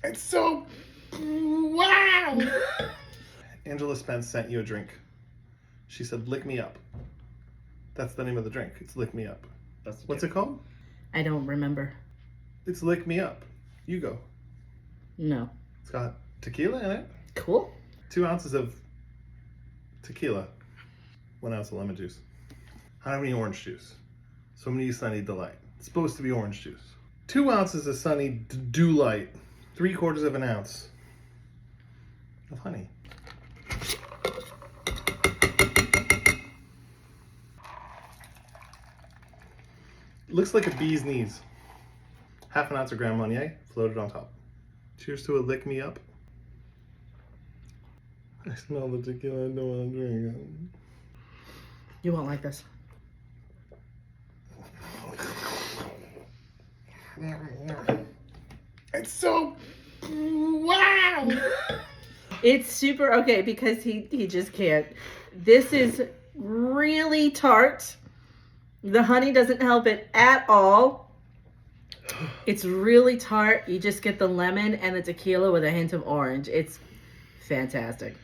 It's so... Wow! Angela Spence sent you a drink. She said, lick me up. That's the name of the drink. It's lick me up. What's it called? I don't remember. It's lick me up. You go. No. It's got tequila in it. Cool. 2 ounces of tequila. 1 ounce of lemon juice. How many orange juice? So many Sunny Delight. It's supposed to be orange juice. 2 ounces of Sunny Delight. 3/4 of an ounce of honey. Looks like a bee's knees. 1/2 ounce of Grande Marnier floated on top. Cheers to a lick me up. I smell the tequila. I don't want to drink it. You won't like this. It's so... Wow! It's super okay because he just can't. This is really tart. The honey doesn't help it at all. It's really tart. You just get the lemon and the tequila with a hint of orange. It's fantastic.